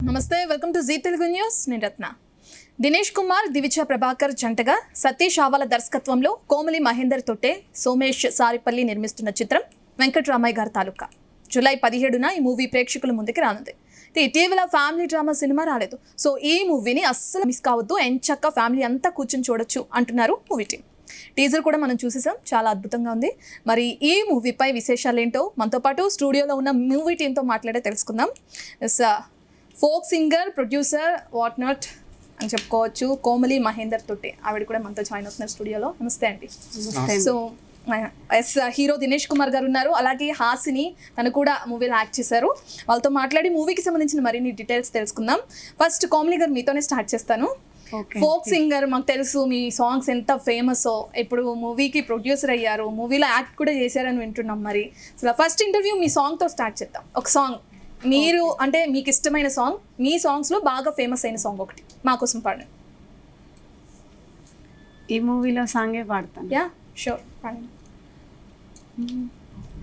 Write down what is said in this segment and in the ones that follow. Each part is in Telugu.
నమస్తే, welcome to Zee Telugu news. నేను రత్న. దినేష్ కుమార్, దివిజ ప్రభాకర్ జంటగా సతీష్ ఆవాల దర్శకత్వంలో కోమలి మహేందర్ తొట్టే, సోమేష్ సారిపల్లి నిర్మిస్తున్న చిత్రం వెంకట్రామయ్య గారి తాలూకా. జూలై 17న ఈ మూవీ ప్రేక్షకుల ముందుకి రానుంది. ఇటీవల ఫ్యామిలీ డ్రామా సినిమా రాలేదు. సో ఈ మూవీని అస్సలు మిస్ కావద్దు, ఎంచక్క ఫ్యామిలీ అంతా కూర్చొని చూడొచ్చు అంటున్నారు మూవీ టీం. టీజర్ కూడా మనం చూసేసాం, చాలా అద్భుతంగా ఉంది. మరి ఈ మూవీపై విశేషాలు ఏంటో మనతో పాటు స్టూడియోలో ఉన్న మూవీ టీంతో మాట్లాడే తెలుసుకుందాం. Folk singer, producer, what not అని చెప్పుకోవచ్చు కోమలి మహేందర్ తొట్టే, ఆవిడ కూడా మనతో జాయిన్ అవుతున్నారు స్టూడియోలో. నమస్తే అండి. So yes, hero Dinesh Kumar గారు ఉన్నారు, అలాగే హాసిని తను కూడా మూవీలో యాక్ట్ చేశారు. వాళ్ళతో మాట్లాడి మూవీకి సంబంధించిన మరిన్ని డీటెయిల్స్ తెలుసుకుందాం. ఫస్ట్ కోమలి గారు మీతోనే స్టార్ట్ చేస్తాను. ఫోక్ సింగర్, మాకు తెలుసు మీ సాంగ్స్ ఎంత ఫేమస్. ఇప్పుడు మూవీకి ప్రొడ్యూసర్ అయ్యారు, మూవీలో యాక్ట్ కూడా చేశారని వింటున్నాం. మరి అసలు ఫస్ట్ ఇంటర్వ్యూ మీ సాంగ్తో స్టార్ట్ చేద్దాం. ఒక సాంగ్ మీరు అంటే మీకు ఇష్టమైన సాంగ్, మీ సాంగ్స్లో బాగా ఫేమస్ అయిన సాంగ్ ఒకటి మా కోసం పాడండి. ఈ మూవీలో సాంగే పాడతాను. యా షూర్, పాడండి.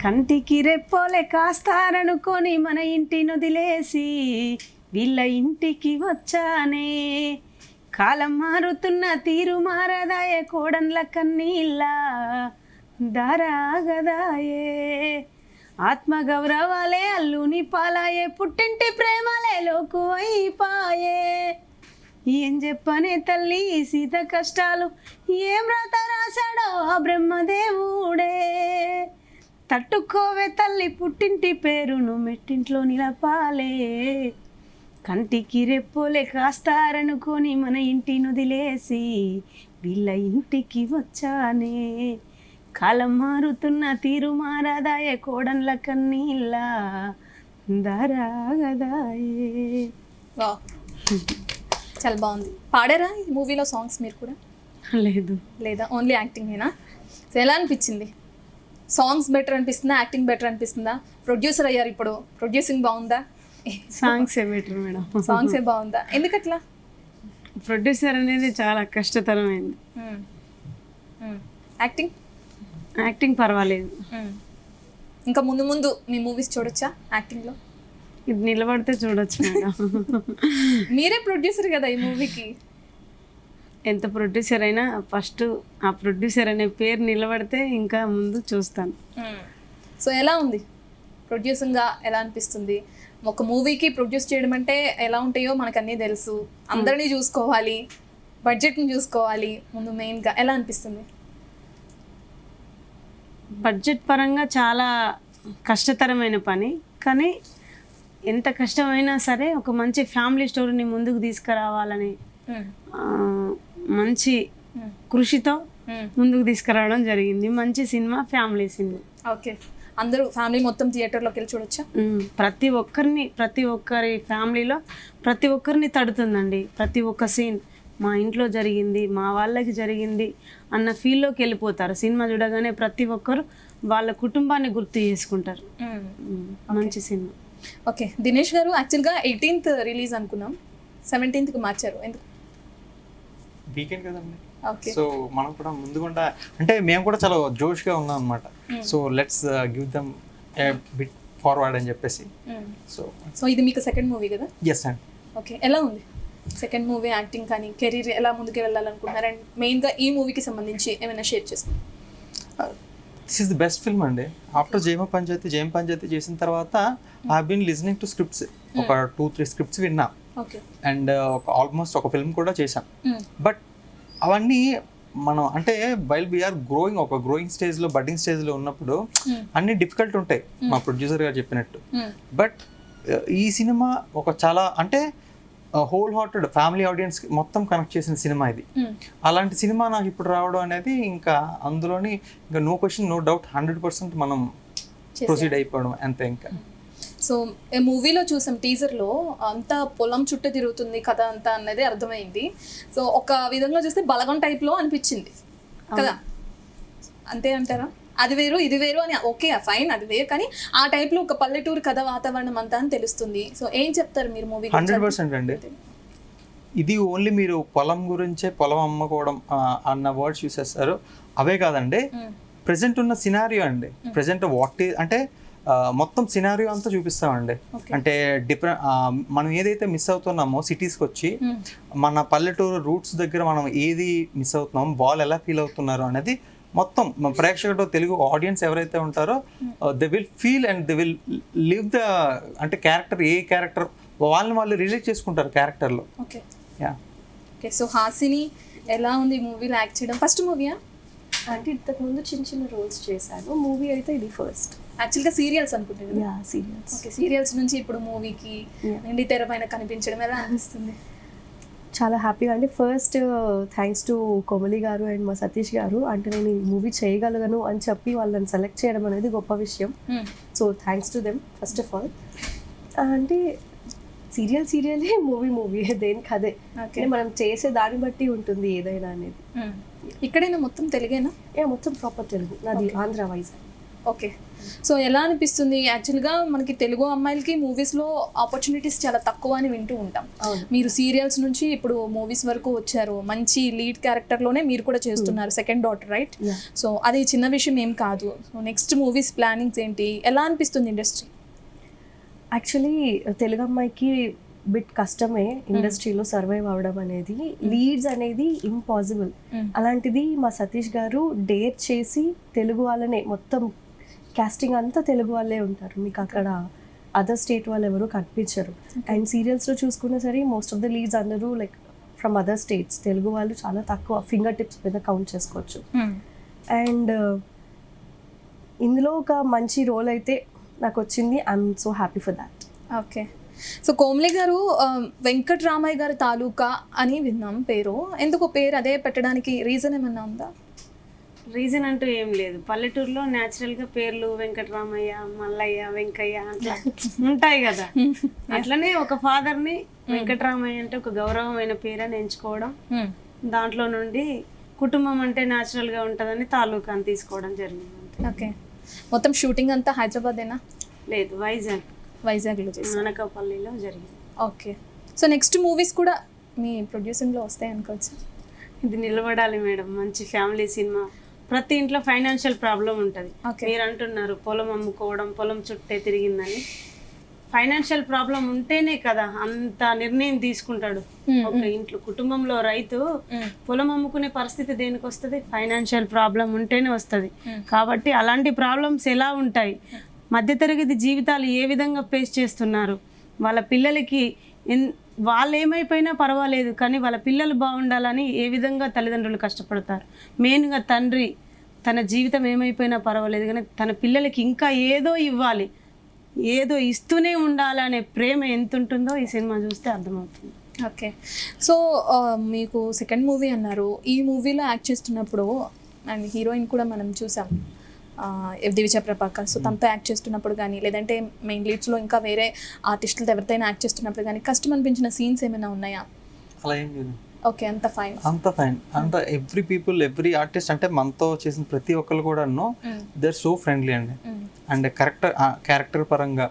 కంటికి రెప్పోలే కాస్తారనుకొని మన ఇంటిని వదిలేసి వీళ్ళ ఇంటికి వచ్చానే, కాలం మారుతున్న తీరు మారదాయే, కోడన్ల కన్నీళ్ళ దారాగదాయే, ఆత్మగౌరవాలే అల్లుని పాలాయే, పుట్టింటి ప్రేమలే లోకువైపాయే, ఏం చెప్పనే తల్లి సీత కష్టాలు, ఏం రాత రాశాడో ఆ బ్రహ్మదేవుడే, తట్టుకోవే తల్లి పుట్టింటి పేరును మెట్టింట్లో నిలపాలే, కంటికి రెప్పోలే కాస్తారనుకొని మన ఇంటిని వదిలేసి వీళ్ళ ఇంటికి వచ్చానే, కాలం మారుతున్న తీరు మారదాయే, కోడన్ల కన్నీళ్ళ దారాగదాయే. వావ్, చాలా బాగుంది. పాడారా ఈ మూవీలో సాంగ్స్ మీరు కూడా? లేదు. లేదా ఓన్లీ యాక్టింగేనా? సో ఎలా అనిపించింది? సాంగ్స్ బెటర్ అనిపిస్తుందా, యాక్టింగ్ బెటర్ అనిపిస్తుందా? ప్రొడ్యూసర్ అయ్యారు, ఇప్పుడు ప్రొడ్యూసింగ్ బాగుందా? సాంగ్సే బెటర్ మేడం. సాంగ్సే బాగుందా? ఎందుకట్లా? ప్రొడ్యూసర్ అనేది చాలా కష్టతరమైంది. యాక్టింగ్? యాక్టింగ్ పర్వాలేదు. ఇంకా ముందు ముందు మీ మూవీస్ చూడొచ్చా యాక్టింగ్లో? ఇది నిలబడితే చూడొచ్చు మేడం. మీరే ప్రొడ్యూసర్ కదా ఈ మూవీకి. ఎంత ప్రొడ్యూసర్ అయినా ఫస్ట్ ఆ ప్రొడ్యూసర్ అనే పేరు నిలబడితే ఇంకా ముందు చూస్తాను. సో ఎలా ఉంది ప్రొడ్యూసింగ్గా, ఎలా అనిపిస్తుంది? ఒక మూవీకి ప్రొడ్యూస్ చేయడం అంటే ఎలా ఉంటాయో మనకు అన్నీ తెలుసు. అందరినీ చూసుకోవాలి, బడ్జెట్ని చూసుకోవాలి ముందు మెయిన్గా. ఎలా అనిపిస్తుంది? బడ్జెట్ పరంగా చాలా కష్టతరమైన పని, కానీ ఎంత కష్టమైనా సరే ఒక మంచి ఫ్యామిలీ స్టోరీని ముందుకు తీసుకురావాలని మంచి కృషితో ముందుకు తీసుకురావడం జరిగింది. మంచి సినిమా, ఫ్యామిలీ సినిమా. ఓకే, అందరూ ఫ్యామిలీ మొత్తం థియేటర్లోకి వెళ్ళి చూడొచ్చా? ప్రతి ఒక్కరి ఫ్యామిలీలో ప్రతి ఒక్కరిని తడుతుందండి. ప్రతి ఒక్క సీన్ మా ఇంట్లో జరిగింది, మా వాళ్ళకి జరిగింది అన్న ఫీల్లోకి వెళ్ళిపోతారు. సినిమా చూడగానే ప్రతి ఒక్కరు వాళ్ళ కుటుంబాన్ని గుర్తు చేసుకుంటారు. మంచి సినిమా. ఓకే, దినేష్ గారు యాక్చువల్గా 18th రిలీజ్ అనుకున్నాం, 17th మార్చారు. ఎందుకు? వీకెండ్ కదండి. ఓకే, సో మనం కూడా ముందుకుండా అంటే మేము కూడా చాలా జోష్గా ఉన్నాం అనమాట. So let's give them A bit forward అని చెప్పేసి. సో ఇది మీకు సెకండ్ మూవీ కదా? ఎస్ అండి. ఓకే, ఎలా ఉంది సెకండ్ మూవీ? యాక్టింగ్ కానీ కెరీర్ ఎలా ముందుకు వెళ్ళాలనుకుంటున్నారు? అండ్ మెయిన్గా ఈ మూవీకి సంబంధించి ఏమైనా షేర్ చేసుకోండి. This is the best film అండి. ఆఫ్టర్ జైమ పంచాయతీ చేసిన తర్వాత I been listening to scripts. ఒక 2-3 స్క్రిప్ట్స్ విన్నా. ఓకే, అండ్ ఆల్మోస్ట్ ఒక ఫిల్మ్ కూడా చేశాం. బట్ అవన్నీ మనం అంటే వైల్ వీఆర్ గ్రోయింగ్, ఒక గ్రోయింగ్ స్టేజ్లో, బడ్డింగ్ స్టేజ్లో ఉన్నప్పుడు అన్ని డిఫికల్ట్ ఉంటాయి, మా ప్రొడ్యూసర్ గారు చెప్పినట్టు. బట్ ఈ సినిమా ఒక చాలా అంటే హోల్ హార్టెడ్ ఫ్యామిలీ ఆడియన్స్ మొత్తం కనెక్ట్ చేసిన సినిమా ఇది. అలాంటి సినిమా నాకు ఇప్పుడు రావడం అనేది ఇంకా అందులోని ఇంకా నో క్వశ్చన్, నో డౌట్, 100% మనం ప్రొసీడ్ అయిపోవడం అంతే. ఇంకా సో మూవీలో చూసాం టీజర్లో అంతా పొలం చుట్టూ తిరుగుతుంది కథ అంతా అన్నది అర్థమైంది. సో ఒక విధంగా చూస్తే బలగం టైప్లో అనిపించింది కదా, అంతే అంటారా? అది వేరు ఇది వేరు అని, ఓకే ఫైన్, అది వేరు, కానీ ఆ టైప్లో ఒక పల్లెటూరు కథ, వాతావరణం అంతా అని తెలుస్తుంది. సో ఏం చెప్తారు మీరు మూవీ? 100% అండి. ఇది ఓన్లీ మీరు పొలం గురించే, పొలం అమ్ముకోవడం అన్న వర్డ్స్ యూస్ చేస్తారు, అవే కాదండి. ప్రెసెంట్ ఉన్న సినారియో అండి. ప్రెసెంట్ వాట్ అంటే మొత్తం సినారియో అంతా చూపిస్తామండి. అంటే డిఫరెంట్ మనం ఏదైతే మిస్ అవుతున్నామో సిటీస్కి వచ్చి మన పల్లెటూరు రూట్స్ దగ్గర మనం ఏది మిస్ అవుతున్నామో వాళ్ళు ఎలా ఫీల్ అవుతున్నారు అనేది మొత్తం ప్రేక్షకుడు తెలుగు ఆడియన్స్ ఎవరైతే ఉంటారో they will feel and they will live the అంటే క్యారెక్టర్ ఏ క్యారెక్టర్ వాళ్ళని వాళ్ళు రిలేట్ చేసుకుంటారు క్యారెక్టర్లో. Okay yeah okay. So Hasini ఎలా ఉంది మూవీలో యాక్ట్ చేయడం? ఫస్ట్ మూవీయా? అంటే ఇంతకుముందు చిన్న చిన్న రోల్స్ చేశాను, మూవీ అయితే ఇది ఫస్ట్. యాక్చువల్గా సీరియల్స్ అనుకుంటుంది. Yeah serials. ఓకే, సీరియల్స్ నుంచి ఇప్పుడు మూవీకి నిండి తెర పైన కనిపించడం ఎలా అనిపిస్తుంది? చాలా హ్యాపీగా. అంటే ఫస్ట్ థ్యాంక్స్ టు కోమలి గారు అండ్ మా సతీష్ గారు. అంటే నేను ఈ మూవీ చేయగలను అని చెప్పి వాళ్ళని సెలెక్ట్ చేయడం అనేది గొప్ప విషయం. So thanks to them first of all. అంటే సీరియలే, మూవీ దేనికి అదే. మనం చేసే దాన్ని బట్టి ఉంటుంది ఏదైనా అనేది. ఇక్కడైనా మొత్తం తెలుగేనా? మొత్తం ప్రాపర్ తెలుగు. నాది ఆంధ్ర వైజాగ్. ఓకే. సో ఎలా అనిపిస్తుంది? యాక్చువల్గా మనకి తెలుగు అమ్మాయిలకి మూవీస్లో ఆపర్చునిటీస్ చాలా తక్కువ అని వింటూ ఉంటాం. మీరు సీరియల్స్ నుంచి ఇప్పుడు మూవీస్ వరకు వచ్చారు, మంచి లీడ్ క్యారెక్టర్లోనే మీరు కూడా చేస్తున్నారు, సెకండ్ డాటర్ రైట్? సో అది చిన్న విషయం ఏం కాదు. సో నెక్స్ట్ మూవీస్ ప్లానింగ్స్ ఏంటి? ఎలా అనిపిస్తుంది ఇండస్ట్రీ? యాక్చువల్లీ తెలుగు అమ్మాయికి బిట్ కష్టమే ఇండస్ట్రీలో సర్వైవ్ అవ్వడం అనేది. లీడ్స్ అనేది ఇంపాసిబుల్. అలాంటిది మా సతీష్ గారు డేర్ చేసి తెలుగు వాళ్ళనే మొత్తం కాస్టింగ్ అంతా తెలుగు వాళ్ళే ఉంటారు. మీకు అక్కడ అదర్ స్టేట్ వాళ్ళు ఎవరు కనిపించరు. అండ్ సీరియల్స్లో చూసుకున్నా సరే మోస్ట్ ఆఫ్ ద లీడ్స్ అందరూ like from other states. Telugu వాళ్ళు చాలా తక్కువ, ఫింగర్ టిప్స్ మీద కౌంట్ చేసుకోవచ్చు. అండ్ ఇందులో ఒక మంచి రోల్ అయితే నాకు వచ్చింది. I'm so happy for that. Okay. So Komali గారు వెంకట్రామయ్య గారి తాలూకా అని విన్నాం పేరు. ఎందుకు పేరు అదే పెట్టడానికి రీజన్ ఏమన్నా ఉందా? రీజన్ అంటూ ఏం లేదు. పల్లెటూరులో న్యాచురల్గా పేర్లు వెంకటరామయ్య, మల్లయ్య, వెంకయ్య అట్లా ఉంటాయి కదా. అట్లనే ఒక ఫాదర్ని వెంకటరామయ్య అంటే ఒక గౌరవమైన పేరని ఎంచుకోవడం, దాంట్లో నుండి కుటుంబం అంటే న్యాచురల్గా ఉంటుందని తాలూకాని తీసుకోవడం జరిగింది. ఓకే. మొత్తం షూటింగ్ అంతా హైదరాబాదేనా? లేదు, వైజాగ్లో చేసి అనకాపల్లిలో జరిగింది. ఓకే. సో నెక్స్ట్ మూవీస్ కూడా మీ ప్రొడ్యూసింగ్లో వస్తాయి అనుకోవచ్చు? ఇది నిలబడాలి మేడం. మంచి ఫ్యామిలీ సినిమా. ప్రతి ఇంట్లో ఫైనాన్షియల్ ప్రాబ్లం ఉంటుంది. మీరు అంటున్నారు పొలం అమ్ముకోవడం, పొలం చుట్టే తిరిగిందని. ఫైనాన్షియల్ ప్రాబ్లం ఉంటేనే కదా అంత నిర్ణయం తీసుకుంటాడు. ఒక ఇంట్లో కుటుంబంలో రైతు పొలం అమ్ముకునే పరిస్థితి దేనికి వస్తుంది? ఫైనాన్షియల్ ప్రాబ్లం ఉంటేనే వస్తుంది. కాబట్టి అలాంటి ప్రాబ్లమ్స్ ఎలా ఉంటాయి, మధ్యతరగతి జీవితాలు ఏ విధంగా ఫేస్ చేస్తున్నారు, వాళ్ళ పిల్లలకి వాళ్ళు ఏమైపోయినా పర్వాలేదు కానీ వాళ్ళ పిల్లలు బాగుండాలని ఏ విధంగా తల్లిదండ్రులు కష్టపడతారు. మెయిన్గా తండ్రి తన జీవితం ఏమైపోయినా పర్వాలేదు కానీ తన పిల్లలకి ఇంకా ఏదో ఇవ్వాలి, ఏదో ఇస్తూనే ఉండాలనే ప్రేమ ఎంత ఉంటుందో ఈ సినిమా చూస్తే అర్థమవుతుంది. ఓకే. సో మీకు సెకండ్ మూవీ అన్నారు. ఈ మూవీలో యాక్ట్ చేస్తున్నప్పుడు అండ్ హీరోయిన్ కూడా మనం చూసాం దివిచ ప్రభాకర్. సో తనతో యాక్ట్ చేస్తున్నప్పుడు కానీ లేదంటే మెయిన్ లీడ్స్లో ఇంకా వేరే ఆర్టిస్టులతో ఎవరితోనైనా యాక్ట్ చేస్తున్నప్పుడు కానీ కష్టం అనిపించిన సీన్స్ ఏమైనా ఉన్నాయా? అలా ఏం లేదు. ఓకే, అంత ఫైన్. అంత ఎవ్రీ పీపుల్, ఎవ్రీ ఆర్టిస్ట్ అంటే మనతో చేసిన ప్రతి ఒక్కరు కూడా దే ఆర్ సో ఫ్రెండ్లీ అండి. అండ్ క్యారెక్టర్ పరంగా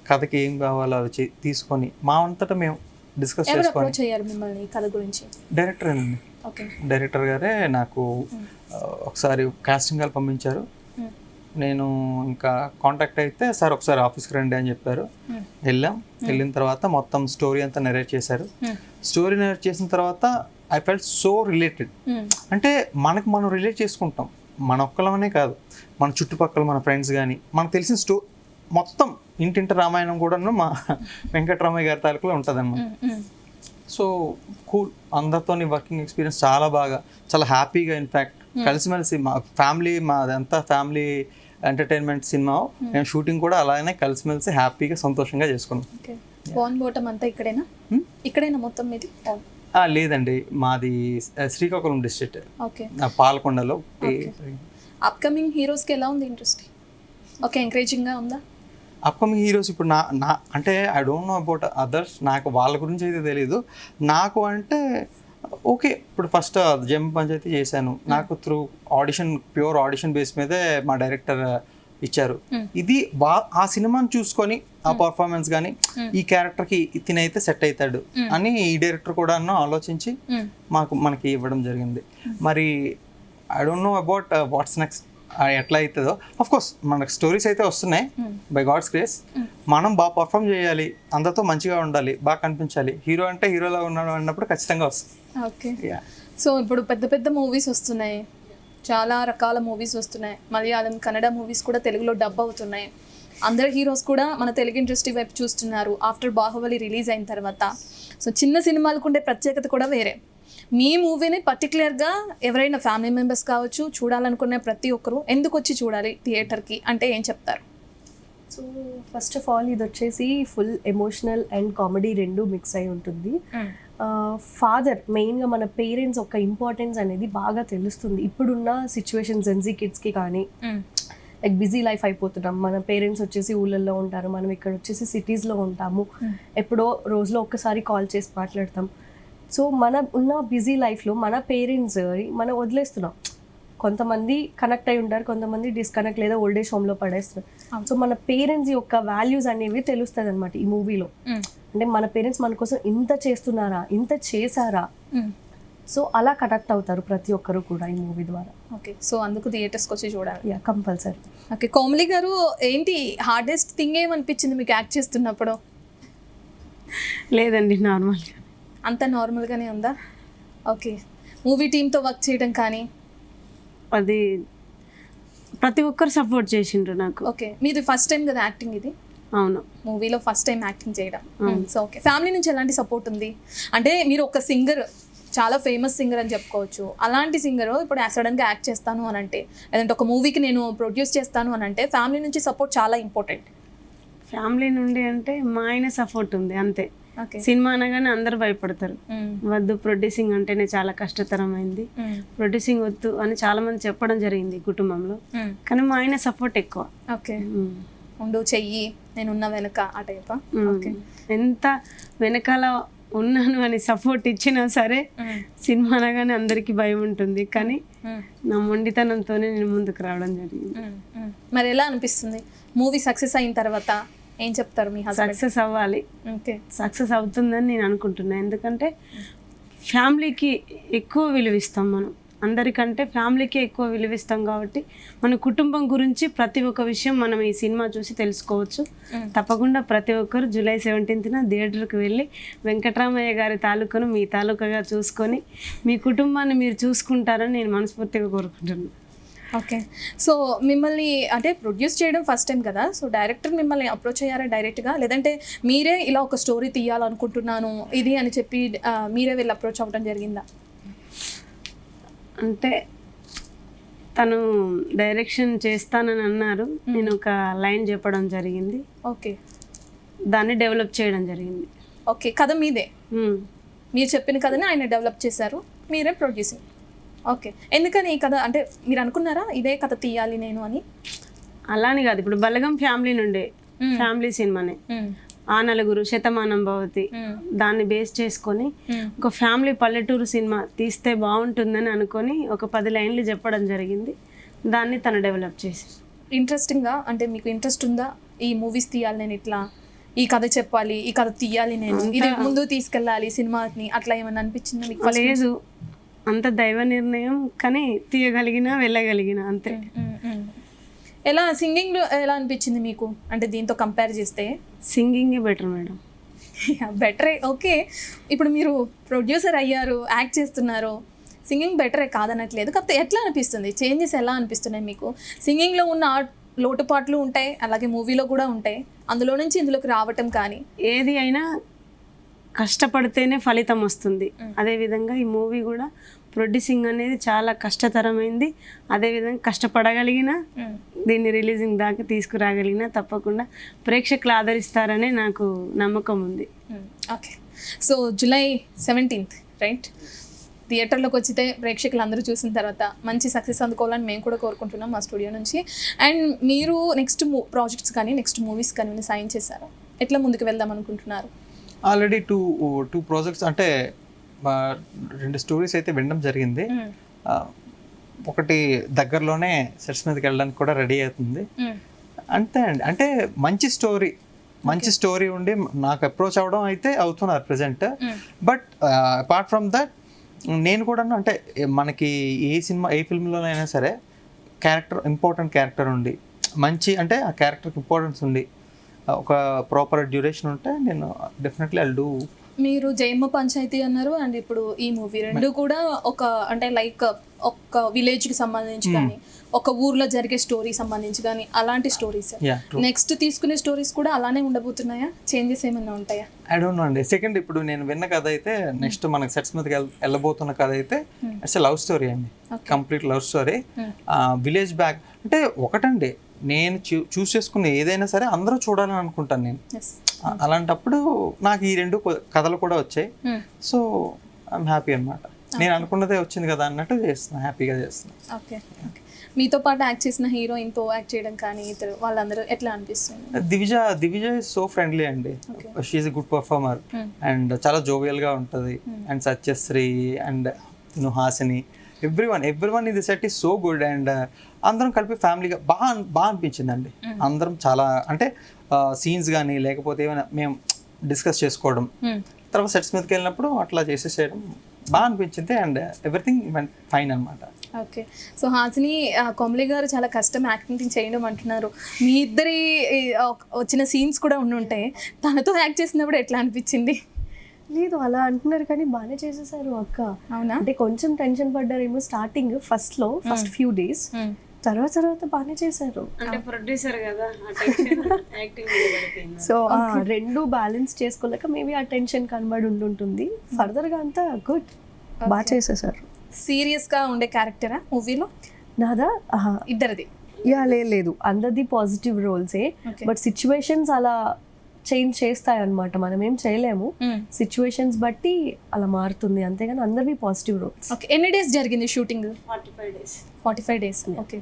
కథకి ఏం కావాలో అవి తీసుకొని మా అంతటా మేము డిస్కస్ చేసుకొని. మిమ్మల్ని కథ గురించి డైరెక్టర్ అండి. డైరెక్టర్ గారే నాకు ఒకసారి కాస్టింగ్ కాల్ పంపించారు. నేను ఇంకా కాంటాక్ట్ అయితే సార్ ఒకసారి ఆఫీస్కి రండి అని చెప్పారు. వెళ్ళిన తర్వాత మొత్తం స్టోరీ అంతా నెరేట్ చేశారు. స్టోరీ నెరేట్ చేసిన తర్వాత ఐ ఫెల్ట్ సో రిలేటెడ్. అంటే మనం రిలేట్ చేసుకుంటాం. మన ఒక్కలమనే కాదు, మన చుట్టుపక్కల మన ఫ్రెండ్స్ కానీ మనకు తెలిసిన మొత్తం ఇంటింటి రామాయణం కూడా మా వెంకటరామయ్య గారి తాలూకులో ఉంటుంది అన్నమాట. సో కూల్, అందరితో వర్కింగ్ ఎక్స్పీరియన్స్ చాలా బాగా, చాలా హ్యాపీగా. ఇన్ఫ్యాక్ట్ కలిసిమెలిసి మా ఫ్యామిలీ, మాదంతా ఫ్యామిలీ ఎంటర్టైన్మెంట్ సినిమా. మేము షూటింగ్ కూడా అలానే కలిసిమెలిసి హ్యాపీగా సంతోషంగా చేసుకున్నాం. ఇక్కడైనా మొత్తం మీది? లేదండి, మాది శ్రీకాకుళం డిస్ట్రిక్ట్, పాలకొండలో. అప్కమింగ్ హీరోస్కి ఎలా ఉంది ఇండస్ట్రీ? ఓకే, ఎంకరేజింగ్గా ఉందా? అప్కమింగ్ హీరోస్ ఇప్పుడు నా అంటే I don't know about others, నాకు వాళ్ళ గురించి అయితే తెలీదు. నాకు అంటే ఓకే, ఇప్పుడు ఫస్ట్ జమ్ పంచాయతీ చేశాను. నాకు through audition, pure audition base మీదే మా డైరెక్టర్ ఇచ్చారు. ఇది ఆ సినిమాని చూసుకొని ఆ పర్ఫార్మెన్స్ కానీ ఈ క్యారెక్టర్కి తినైతే సెట్ అవుతాడు అని ఈ డైరెక్టర్ కూడా ఆలోచించి మనకి ఇవ్వడం జరిగింది. మరి I don't know about what's next. ఎట్లా అవుతుందో అఫ్ కోర్స్ మనకు స్టోరీస్ అయితే వస్తున్నాయి బై గాడ్స్ గ్రేస్. మనం బాగా పర్ఫామ్ చేయాలి, అందరితో మంచిగా ఉండాలి, బాగా కనిపించాలి. హీరో అంటే హీరోలా ఉన్నాడు అన్నప్పుడు ఖచ్చితంగా వస్తుంది. ఓకే. సో ఇప్పుడు పెద్ద పెద్ద మూవీస్ వస్తున్నాయి, చాలా రకాల మూవీస్ వస్తున్నాయి. మలయాళం, కన్నడ మూవీస్ కూడా తెలుగులో డబ్ అవుతున్నాయి. అందరు హీరోస్ కూడా మన తెలుగు ఇండస్ట్రీ వైపు చూస్తున్నారు ఆఫ్టర్ బాహుబలి రిలీజ్ అయిన తర్వాత. సో చిన్న సినిమాలకు ఉండే ప్రత్యేకత కూడా వేరే. మీ మూవీని పర్టికులర్గా ఎవరైనా ఫ్యామిలీ మెంబర్స్ కావచ్చు, చూడాలనుకునే ప్రతి ఒక్కరు ఎందుకు వచ్చి చూడాలి థియేటర్కి అంటే ఏం చెప్తారు? సో ఫస్ట్ ఆఫ్ ఆల్ ఇది వచ్చేసి ఫుల్ ఎమోషనల్ అండ్ కామెడీ రెండు మిక్స్ అయి ఉంటుంది. ఫాదర్ మెయిన్గా మన పేరెంట్స్ ఒక ఇంపార్టెన్స్ అనేది బాగా తెలుస్తుంది ఇప్పుడున్న సిచ్యువేషన్ జెన్జీ కిడ్స్కి. కానీ లైక్ బిజీ లైఫ్ అయిపోతున్నాం, మన పేరెంట్స్ వచ్చేసి ఊళ్ళల్లో ఉంటారు, మనం ఇక్కడ వచ్చేసి సిటీస్లో ఉంటాము, ఎప్పుడో రోజులో ఒక్కసారి కాల్ చేసి మాట్లాడతాం. సో మన ఉన్న బిజీ లైఫ్లో మన పేరెంట్స్ మనం వదిలేస్తున్నాం. కొంతమంది కనెక్ట్ అయి ఉంటారు, కొంతమంది డిస్కనెక్ట్ లేదా ఓల్డ్ ఏజ్ హోమ్లో పడేస్తున్నారు. సో మన పేరెంట్స్ యొక్క వాల్యూస్ అనేవి తెలుస్తుంది అనమాట ఈ మూవీలో. అంటే మన పేరెంట్స్ మన కోసం ఇంత చేస్తున్నారా, ఇంత చేశారా, సో అలా కనెక్ట్ అవుతారు ప్రతి ఒక్కరు కూడా ఈ మూవీ ద్వారా. ఓకే. సో అందుకు థియేటర్స్కి వచ్చి చూడాలి. Yeah, compulsory. ఓకే. కోమలి గారు, ఏంటి హార్డెస్ట్ థింగ్ ఏమనిపించింది మీకు యాక్ట్ చేస్తున్నప్పుడు? లేదండి, నార్మల్గా. అంత నార్మల్గానే ఉందా? ఓకే. మూవీ టీంతో వర్క్ చేయడం కానీ అది ప్రతి ఒక్కరు సపోర్ట్ చేసిండ్రు నాకు. ఓకే. మీది ఫస్ట్ టైం కదా యాక్టింగ్? ఇది అవును, మూవీలో ఫస్ట్ టైం యాక్టింగ్ చేయడం. So okay. ఫ్యామిలీ నుంచి ఎలాంటి సపోర్ట్ ఉంది? అంటే మీరు ఒక సింగర్, చాలా ఫేమస్ సింగర్ అని చెప్పుకోవచ్చు. అలాంటి సింగర్ ఇప్పుడు సడన్గా యాక్ట్ చేస్తాను అని అంటే, లేదంటే ఒక మూవీకి నేను ప్రొడ్యూస్ చేస్తాను అని అంటే ఫ్యామిలీ నుంచి సపోర్ట్ చాలా ఇంపార్టెంట్. ఫ్యామిలీ నుండి అంటే మా ఆయన సపోర్ట్ ఉంది అంతే. ఓకే. సినిమా అనగానే అందరు భయపడతారు, వద్దు ప్రొడ్యూసింగ్ అంటేనే చాలా కష్టతరమైంది, ప్రొడ్యూసింగ్ వద్దు అని చాలా మంది చెప్పడం జరిగింది కుటుంబంలో. కానీ మా ఆయన సపోర్ట్ ఎక్కువ. ఓకే. ఉండు, చెయ్యి, నేను ఉన్న వెనక ఆ టైపా? ఓకే. ఎంత వెనకాల ఉన్నాను అని సపోర్ట్ ఇచ్చినా సరే సినిమా అనగానే అందరికీ భయం ఉంటుంది, కానీ నా మొండితనంతోనే నేను ముందుకు రావడం జరిగింది. మరి ఎలా అనిపిస్తుంది మూవీ సక్సెస్ అయిన తర్వాత? ఏం చెప్తారు మీ హస్బెండ్? సక్సెస్ అవ్వాలి, ఓకే, సక్సెస్ అవుతుందని నేను అనుకుంటున్నాను. ఎందుకంటే ఫ్యామిలీకి ఎక్కువ విలువిస్తాం మనం, అందరికంటే ఫ్యామిలీకి ఎక్కువ విలువిస్తాం కాబట్టి మన కుటుంబం గురించి ప్రతి ఒక్క విషయం మనం ఈ సినిమా చూసి తెలుసుకోవచ్చు. తప్పకుండా ప్రతి ఒక్కరు జూలై 17న థియేటర్కి వెళ్ళి వెంకటరామయ్య గారి తాలూకాను మీ తాలూకాగా చూసుకొని మీ కుటుంబాన్ని మీరు చూసుకుంటారని నేను మనస్ఫూర్తిగా కోరుకుంటున్నాను. ఓకే. సో మిమ్మల్ని అంటే ప్రొడ్యూస్ చేయడం ఫస్ట్ టైం కదా, సో డైరెక్టర్ మిమ్మల్ని అప్రోచ్ అయ్యారా డైరెక్ట్గా, లేదంటే మీరే ఇలా ఒక స్టోరీ తీయాలనుకుంటున్నాను ఇది అని చెప్పి మీరే వెళ్ళి అప్రోచ్ అవ్వడం జరిగిందా? అంటే తను డైరెక్షన్ చేస్తానని అన్నారు, నేను ఒక లైన్ చెప్పడం జరిగింది, ఓకే, దాన్ని డెవలప్ చేయడం జరిగింది. ఓకే. కథ మీదే, మీరు చెప్పిన కథని ఆయన డెవలప్ చేశారు, మీరే ప్రొడ్యూసింగ్. ఓకే. ఎందుకని ఈ కథ అంటే మీరు అనుకున్నారా ఇదే కథ తీయాలి నేను అని? అలాని కాదు, ఇప్పుడు బలగం ఫ్యామిలీ నుండే ఫ్యామిలీ సినిమానే, ఆ నలుగురు, శతమానం భవతి, దాన్ని బేస్ చేసుకొని ఒక ఫ్యామిలీ పల్లెటూరు సినిమా తీస్తే బాగుంటుందని అనుకొని ఒక 10 లైన్లు చెప్పడం జరిగింది, దాన్ని తను డెవలప్ చేసి. ఇంట్రెస్టింగ్గా అంటే మీకు ఇంట్రెస్ట్ ఉందా ఈ మూవీస్ తీయాలి, నేను ఇట్లా ఈ కథ చెప్పాలి, ఈ కథ తీయాలి, నేను ఇది ముందు తీసుకెళ్ళాలి సినిమాని, అట్లా ఏమన్నా అనిపించిందా మీకు? లేదు, అంత దైవ నిర్ణయం, కానీ తీయగలిగిన వెళ్ళగలిగిన అంతే. ఎలా సింగింగ్లో ఎలా అనిపించింది మీకు అంటే దీంతో కంపేర్ చేస్తే? సింగింగే బెటర్ మేడం. బెటరే. ఓకే. ఇప్పుడు మీరు ప్రొడ్యూసర్ అయ్యారు, యాక్ట్ చేస్తున్నారు, సింగింగ్ బెటరే కాదనట్లేదు, కాకపోతే ఎట్లా అనిపిస్తుంది, చేంజెస్ ఎలా అనిపిస్తున్నాయి మీకు? సింగింగ్లో ఉన్న లోటుపాట్లు ఉంటాయి, అలాగే మూవీలో కూడా ఉంటాయి, అందులో నుంచి ఇందులోకి రావటం కానీ ఏది అయినా కష్టపడితేనే ఫలితం వస్తుంది. అదేవిధంగా ఈ మూవీ కూడా ప్రొడ్యూసింగ్ అనేది చాలా కష్టతరమైంది, అదేవిధంగా కష్టపడగలిగిన దీన్ని రిలీజింగ్ దాకా తీసుకురాగలిగిన తప్పకుండా ప్రేక్షకులు ఆదరిస్తారనే నాకు నమ్మకం ఉంది. Okay. So July 17th right, థియేటర్లోకి వచ్చితే ప్రేక్షకులు అందరూ చూసిన తర్వాత మంచి సక్సెస్ అందుకోవాలని మేము కూడా కోరుకుంటున్నాం మా స్టూడియో నుంచి. అండ్ మీరు నెక్స్ట్ ప్రాజెక్ట్స్ కానీ నెక్స్ట్ మూవీస్ కానీ సైన్ చేశారు, ఎట్లా ముందుకు వెళ్దాం అనుకుంటున్నారు? ఆల్రెడీ టూ ప్రాజెక్ట్స్ అంటే 2 స్టోరీస్ అయితే వినడం జరిగింది. ఒకటి దగ్గరలోనే సెట్స్ మీదకి వెళ్ళడానికి కూడా రెడీ అవుతుంది. అంతే అండి, అంటే మంచి స్టోరీ ఉండి నాకు అప్రోచ్ అవ్వడం అయితే అవుతున్నారు present. But apart from that నేను కూడా అంటే మనకి ఏ ఫిల్మ్లోనైనా సరే క్యారెక్టర్ ఇంపార్టెంట్ క్యారెక్టర్ ఉండి మంచి అంటే ఆ క్యారెక్టర్కి ఇంపార్టెన్స్ ఉండి ఒక ప్రాపర్ డ్యూరేషన్ ఉంటే నేను డెఫినెట్లీ ఐ డూ. మీరు జయమ్మ పంచాయతీ అన్నారు అండ్ ఇప్పుడు ఈ మూవీ రెండు కూడా ఒక అంటే లైక్ ఒక విలేజ్కి సంబంధించి కానీ ఒక ఊర్లో జరిగే స్టోరీ సంబంధించి కానీ అలాంటి స్టోరీస్. నెక్స్ట్ తీసుకునే స్టోరీస్ కూడా అలానే ఉండబోతున్నాయా, చేంజెస్ ఏమైనా ఉంటాయా? ఐ డోంట్ నో అండి. సెకండ్ ఇప్పుడు నేను విన్న కథ అయితే నెక్స్ట్ మనకి సెట్స్ మీదకి వెళ్ళబోతున్న కథ అయితే ఇట్స్ లవ్ స్టోరీ అండి, complete love story. Village back అంటే ఒకటండి, నేను చూస్ చేసుకున్న ఏదైనా సరే అందరూ చూడాలని అనుకుంటాను నేను. అలాంటప్పుడు నాకు ఈ రెండు కథలు కూడా వచ్చాయి. సో ఐఎమ్ హ్యాపీ అనమాట. నేను అనుకున్నదే వచ్చింది కదా అన్నట్టు చేస్తున్నా, హ్యాపీగా చేస్తున్నా. ఓకే, మీతో పాటు యాక్ట్ చేసిన హీరోయిన్తో యాక్ట్ చేయడం కానీ ఇతరు వాళ్ళందరూ ఎట్లా అనిపిస్తుంది? దివిజ ఇస్ సో ఫ్రెండ్లీ అండి. She is a good performer and చాలా జోవియల్గా ఉంటుంది. And Satyasri and Hasini, everyone ఇది set is so good. And అందరం కలిపి ఫ్యామిలీగా బాగా అనిపించింది అండి. అందరం చాలా అంటే సీన్స్ కానీ లేకపోతే ఏమైనా మేము డిస్కస్ చేసుకోవడం, తర్వాత సెట్స్ మీదకి వెళ్ళినప్పుడు అట్లా చేసేసేయడం బాగా అనిపించింది. అండ్ ఎవ్రీథింగ్ వెంట్ ఫైన్ అనమాట. ఓకే, సో హాసిని కొమలి గారు చాలా కష్టం యాక్టింగ్ చేయడం అంటున్నారు. మీ ఇద్దరి వచ్చిన సీన్స్ కూడా ఉండుంటాయి, తనతో యాక్ట్ చేసినప్పుడు ఎట్లా అనిపించింది? లేదు అలా అంటున్నారు కానీ బాగానే చేసేసారు అక్క. అవునా? అంటే కొంచెం టెన్షన్ పడ్డారేమో స్టార్టింగ్ ఫస్ట్ ఫ్యూ డేస్, తర్వాత బాగానే చేశారు. అంటే ప్రొడ్యూసర్ కదా యాక్టింగ్. సో రెండు బ్యాలెన్స్ చేసుకోలేక మేబీ ఆ టెన్షన్ కనబడి ఉండుంటుంది. ఫర్దర్ గా అంతా గుడ్, బాగా చేసేసారు. సీరియస్ గా ఉండే క్యారెక్టరా మూవీలో? నాదా ఇద్దరిది? యా లేదు, అందరిది పాజిటివ్ రోల్సే. బట్ సిచ్యువేషన్స్ అలా చేంజ్ చేస్తాయి అనమాట, మనం ఏం చేయలేము. సిచ్యువేషన్స్ బట్టి అలా మారుతుంది, అంతేగాని అందరివి పాజిటివ్ రోల్స్. ఓకే, ఎన్ని డేస్ జరిగింది షూటింగ్? 45 days. ఓకే,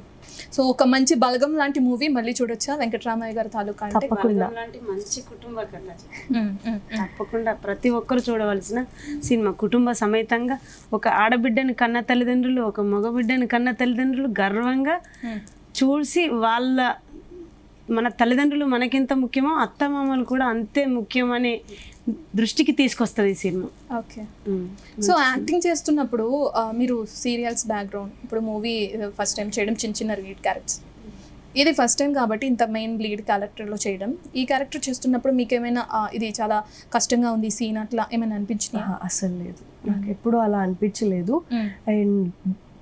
సో ఒక మంచి బలగం లాంటి మూవీ మళ్ళీ చూడొచ్చా వెంకటరామయ్య గారి తాలూకా అంటే? తప్పకుండా. లాంటి మంచి కుటుంబ కథ తప్పకుండా ప్రతి ఒక్కరు చూడవలసిన సినిమా. కుటుంబ సమేతంగా ఒక ఆడబిడ్డని కన్న తల్లిదండ్రులు, ఒక మగబిడ్డని కన్న తల్లిదండ్రులు గర్వంగా చూసి మన తల్లిదండ్రులు మనకెంత ముఖ్యమో అత్తమామలు కూడా అంతే ముఖ్యమనే దృష్టికి తీసుకొస్తుంది ఈ సినిమా. ఓకే, సో యాక్టింగ్ చేస్తున్నప్పుడు మీరు సీరియల్స్ బ్యాక్గ్రౌండ్, ఇప్పుడు మూవీ ఫస్ట్ టైం చేయడం చిన్న లీడ్ క్యారెక్టర్స్, ఇది ఫస్ట్ టైం కాబట్టి ఇంత మెయిన్ లీడ్ క్యారెక్టర్లో చేయడం, ఈ క్యారెక్టర్ చేస్తున్నప్పుడు మీకు ఏమైనా ఇది చాలా కష్టంగా ఉంది సీన్ అట్లా ఏమైనా అనిపించింది? అసలు లేదు, నాకు ఎప్పుడూ అలా అనిపించలేదు. అండ్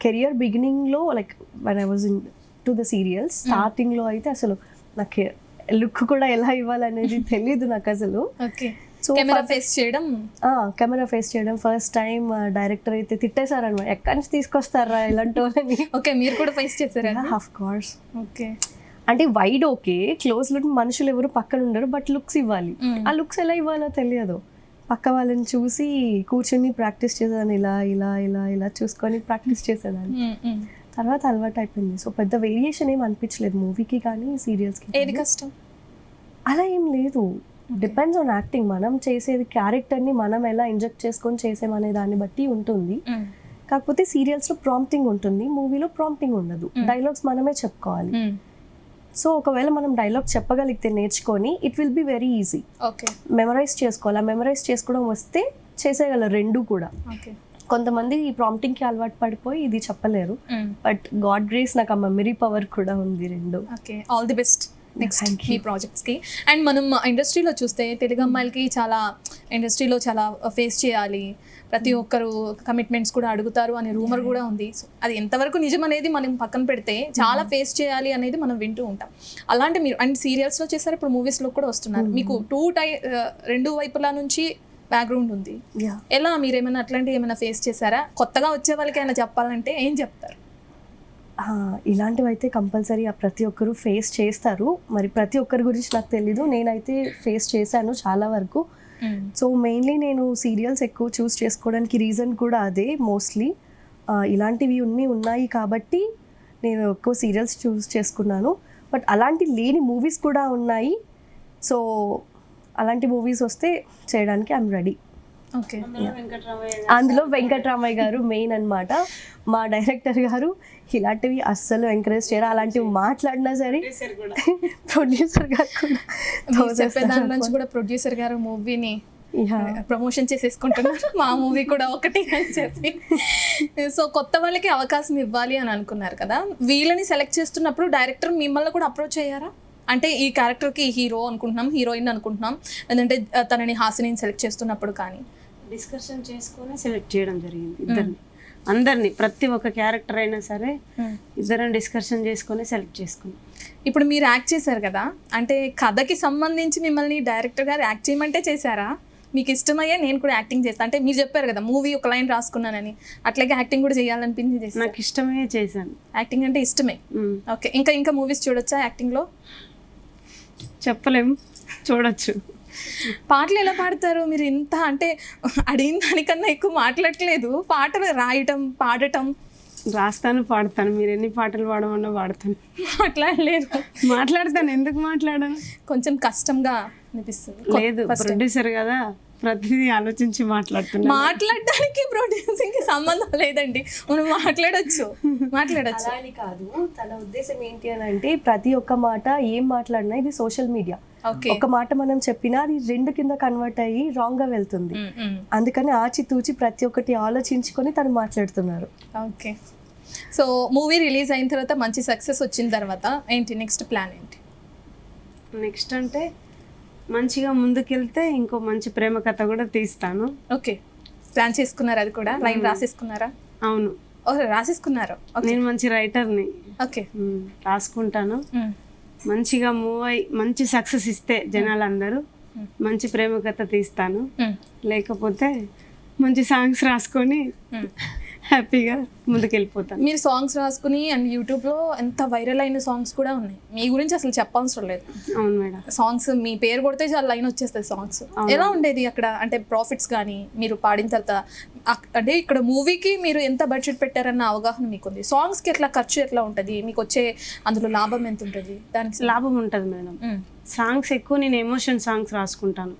కెరియర్ బిగినింగ్లో like when I was in to the serials స్టార్టింగ్లో అయితే అసలు నాకు లుక్ కూడా ఎలా ఇవ్వాలనేది తెలియదు నాకు అసలు. ఓకే, సో కెమెరా ఫేస్ చేయడం ఫస్ట్ టైం డైరెక్టర్ అయితే తిట్టేశారనమాట, ఎక్కడి నుంచి తీసుకొస్తారా ఇలాంటి వాళ్ళని. ఓకే, మీరు కూడా ఫేస్ చేశారా? Of course. ఓకే, అంటే వైడ్ ఓకే, క్లోజ్ లుక్ మనుషులు ఎవరు పక్కన ఉండరు, బట్ లుక్స్ ఇవ్వాలి. ఆ లుక్స్ ఎలా ఇవ్వాలో తెలియదు. పక్క వాళ్ళని చూసి కూర్చొని ప్రాక్టీస్ చేసేదాన్ని, ఇలా ఇలా ఇలా ఇలా చూసుకొని ప్రాక్టీస్ చేసేదాన్ని. తర్వాత అలవాటు అయిపోయింది. సో పెద్ద వేరియేషన్ ఏం అనిపించలేదు మూవీకి కానీ సీరియల్స్కి. ఏది కష్టం అలా ఏం లేదు, డిపెండ్స్ ఆన్ యాక్టింగ్. మనం చేసేది క్యారెక్టర్ని మనం ఎలా ఇంజెక్ట్ చేసుకొని చేసామనే దాన్ని బట్టి ఉంటుంది. కాకపోతే సీరియల్స్లో ప్రాంప్టింగ్ ఉంటుంది, మూవీలో ప్రాంప్టింగ్ ఉండదు. డైలాగ్స్ మనమే చెప్పుకోవాలి. సో ఒకవేళ మనం డైలాగ్ చెప్పగలిగితే నేర్చుకొని it will be very easy. Okay, memorize చేసుకోవాలి. మెమరైజ్ చేసుకోవడం వస్తే చేసేయగలరు రెండు కూడా. ఓకే, కొంతమంది ఈ ప్రాంప్టింగ్కి అలవాటు పడిపోయి ఇది చెప్పలేరు, బట్ గాడ్ గ్రేస్ నాకు ఆ మెమరీ పవర్ కూడా ఉంది రెండు. Okay, all the best next ఈ ప్రాజెక్ట్స్కి. అండ్ మనం ఇండస్ట్రీలో చూస్తే తెలుగు అమ్మాయిలకి చాలా ఇండస్ట్రీలో చాలా ఫేస్ చేయాలి, ప్రతి ఒక్కరు కమిట్మెంట్స్ కూడా అడుగుతారు అనే రూమర్ కూడా ఉంది. సో అది ఎంతవరకు నిజం అనేది మనం పక్కన పెడితే చాలా ఫేస్ చేయాలి అనేది మనం వింటూ ఉంటాం. అలాంటి మీరు అండ్ సీరియల్స్లో చేశారు, ఇప్పుడు మూవీస్లో కూడా వస్తున్నారు. మీకు రెండు వైపుల నుంచి బ్యాక్గ్రౌండ్ ఉంది. ఎలా మీరు ఏమైనా అట్లాంటివి ఏమైనా ఫేస్ చేశారా? కొత్తగా వచ్చే వాళ్ళకి ఏమైనా చెప్పాలంటే ఏం చెప్తారు? ఇలాంటివి అయితే కంపల్సరీ ప్రతి ఒక్కరు ఫేస్ చేస్తారు. మరి ప్రతి ఒక్కరి గురించి నాకు తెలీదు, నేనైతే ఫేస్ చేశాను చాలా వరకు. సో మెయిన్లీ నేను సీరియల్స్ ఎక్కువ చూస్ చేసుకోవడానికి రీజన్ కూడా అదే. మోస్ట్లీ ఇలాంటివి ఉన్నాయి కాబట్టి నేను ఎక్కువ సీరియల్స్ చూస్ చేసుకున్నాను. బట్ అలాంటి లేని మూవీస్ కూడా ఉన్నాయి. సో అలాంటి మూవీస్ వస్తే చేయడానికి ఐఎమ్ రెడీ. ఓకే, అందులో వెంకటరామయ్య గారు మెయిన్ అన్నమాట. మా డైరెక్టర్ గారు ఇలాంటివి అస్సలు ఎంకరేజ్ చేయరు, అలాంటివి మాట్లాడినా సరే ప్రొడ్యూసర్ గారు చెప్పే దాని నుంచి కూడా ప్రొడ్యూసర్ గారు మూవీని ప్రమోషన్ చేసేసుకుంటున్నారు మా మూవీ కూడా ఒకటి అని చెప్పి. సో కొత్త వాళ్ళకి అవకాశం ఇవ్వాలి అని అనుకున్నారు కదా, వీళ్ళని సెలెక్ట్ చేస్తున్నప్పుడు డైరెక్టర్ మిమ్మల్ని కూడా అప్రోచ్ అయ్యారా? అంటే ఈ క్యారెక్టర్కి హీరో అనుకుంటున్నాం, హీరోయిన్ అనుకుంటున్నాం, లేదంటే తనని హాసిని సెలెక్ట్ చేస్తున్నప్పుడు కానీ డిస్కషన్ చేసుకొని సెలెక్ట్ చేయడం జరిగింది ఇద్దరిని, అందరినీ, ప్రతి ఒక్క క్యారెక్టర్ అయినా సరే ఇద్దరం డిస్కషన్ చేసుకొని సెలెక్ట్ చేసుకున్నాం. ఇప్పుడు మీరు యాక్ట్ చేశారు కదా, అంటే కథకి సంబంధించి మిమ్మల్ని డైరెక్టర్ గారు యాక్ట్ చేయమంటే చేశారా? మీకు ఇష్టమయ్యే నేను కూడా యాక్టింగ్ చేస్తాను అంటే మీరు చెప్పారు కదా మూవీ ఒక లైన్ రాసుకున్నానని, అట్లాగే యాక్టింగ్ కూడా చేయాలనిపించి చేశాను. నాకు ఇష్టమే చేశాను. యాక్టింగ్ అంటే ఇష్టమే. ఓకే, ఇంకా మూవీస్ చూడొచ్చా యాక్టింగ్లో? చెప్పలేం, చూడొచ్చు. పాటలు ఎలా పాడతారు మీరు? ఇంత అంటే అడిగిన దానికన్నా ఎక్కువ మాట్లాడట్లేదు. పాటలు రాయటం, పాడటం. రాస్తాను, పాడతాను. మీరు ఎన్ని పాటలు పాడమన్నా పాడతాను. మాట్లాడలేదు. మాట్లాడతాను, ఎందుకు మాట్లాడను? కొంచెం కష్టంగా అనిపిస్తుంది. లేదు, ప్రొడ్యూసర్ కదా, ప్రతిదీ ఆలోచించి మాట్లాడుతున్నా. మాట్లాడడానికి ప్రొడ్యూసింగ్ కి సంబంధం లేదండి, మనం మాట్లాడొచ్చు. అలా అని కాదు, తన ఉద్దేశం ఏంటి అని అంటే ప్రతి ఒక్క మాట ఏం మాట్లాడినా ఇది సోషల్ మీడియా, ఒక మాట మనం చెప్పినా అది 2 కింద కన్వర్ట్ అయ్యి రాంగ్ గా వెళ్తుంది. అందుకని ఆచితూచి ప్రతి ఒక్కటి ఆలోచించుకొని తను మాట్లాడుతున్నారు. ఓకే, సో మూవీ రిలీజ్ అయిన తర్వాత మంచి సక్సెస్ వచ్చిన తర్వాత ఏంటి నెక్స్ట్ ప్లాన్ ఏంటి? నెక్స్ట్ అంటే మంచిగా ముందుకెళ్తే ఇంకో మంచి ప్రేమ కథ కూడా తీస్తాను. ఓకే, ప్లాన్ చేసుకున్నారా? అది కూడా లైన్ రాసేసుకున్నారా? అవును. ఓకే, రాసేసుకున్నారు. నేను మంచి రైటర్ని. ఓకే, రాసుకుంటాను. మంచిగా మూవ్ అయ్యి మంచి సక్సెస్ ఇస్తే జనాలందరూ మంచి ప్రేమ కథ తీస్తాను. లేకపోతే మంచి సాంగ్స్ రాసుకొని హ్యాపీగా ముందుకెళ్ళిపోతాను. మీరు సాంగ్స్ రాసుకుని అండ్ యూట్యూబ్లో ఎంత వైరల్ అయిన సాంగ్స్ కూడా ఉన్నాయి. మీ గురించి అసలు చెప్పవసరం లేదు. అవును మేడం. సాంగ్స్ మీ పేరు కొడితే చాలా లైన్ వచ్చేస్తుంది సాంగ్స్. ఎలా ఉండేది అక్కడ? అంటే ప్రాఫిట్స్ కానీ మీరు పాడిన తర్వాత అంటే ఇక్కడ మూవీకి మీరు ఎంత బడ్జెట్ పెట్టారన్న అవగాహన మీకుంది. సాంగ్స్కి ఎట్లా ఖర్చు ఎట్లా ఉంటుంది? మీకు వచ్చే అందులో లాభం ఎంత ఉంటుంది? దానికి లాభం ఉంటుంది మేడం. సాంగ్స్ ఎక్కువ నేను ఎమోషన్ సాంగ్స్ రాసుకుంటాను.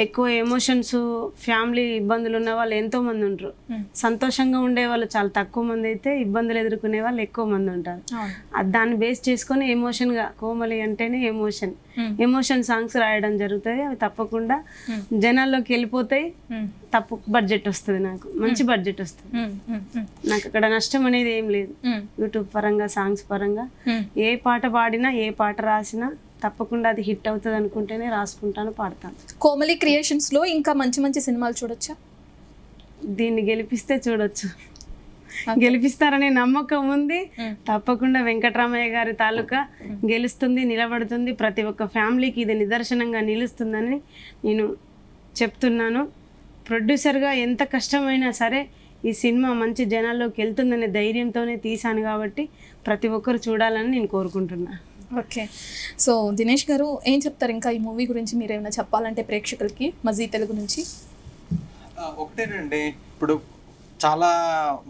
ఎక్కువ ఎమోషన్స్, ఫ్యామిలీ ఇబ్బందులు ఉన్న వాళ్ళు ఎంతో మంది ఉంటారు. సంతోషంగా ఉండే వాళ్ళు చాలా తక్కువ మంది అయితే ఇబ్బందులు ఎదుర్కొనే వాళ్ళు ఎక్కువ మంది ఉంటారు. దాన్ని బేస్ చేసుకొని ఎమోషన్గా, కోమలి అంటేనే ఎమోషన్ సాంగ్స్ రాయడం జరుగుతుంది. అవి తప్పకుండా జనాల్లోకి వెళ్ళిపోతాయి. బడ్జెట్ వస్తుంది, నాకు మంచి బడ్జెట్ వస్తుంది. నాకు అక్కడ నష్టం అనేది ఏం లేదు. యూట్యూబ్ పరంగా, సాంగ్స్ పరంగా ఏ పాట పాడినా, ఏ పాట రాసినా తప్పకుండా అది హిట్ అవుతుంది అనుకుంటేనే రాసుకుంటాను, పాడతాను. కోమలి క్రియేషన్స్లో ఇంకా మంచి మంచి సినిమాలు చూడొచ్చా? దీన్ని గెలిపిస్తే చూడొచ్చు. గెలిపిస్తారనే నమ్మకం ఉంది. తప్పకుండా వెంకటరామయ్య గారి తాలూకా గెలుస్తుంది, నిలబడుతుంది. ప్రతి ఒక్క ఫ్యామిలీకి ఇది నిదర్శనంగా నిలుస్తుందని నేను చెప్తున్నాను. ప్రొడ్యూసర్గా ఎంత కష్టమైనా సరే ఈ సినిమా మంచి జనాల్లోకి వెళ్తుందనే ధైర్యంతోనే తీశాను కాబట్టి ప్రతి ఒక్కరు చూడాలని నేను కోరుకుంటున్నాను. ఓకే, సో దినేష్ గారు ఏం చెప్తారు ఇంకా ఈ మూవీ గురించి? మీరు ఏమైనా చెప్పాలంటే ప్రేక్షకులకి మజీ తెలుగు నుంచి? ఒకటేనండి, ఇప్పుడు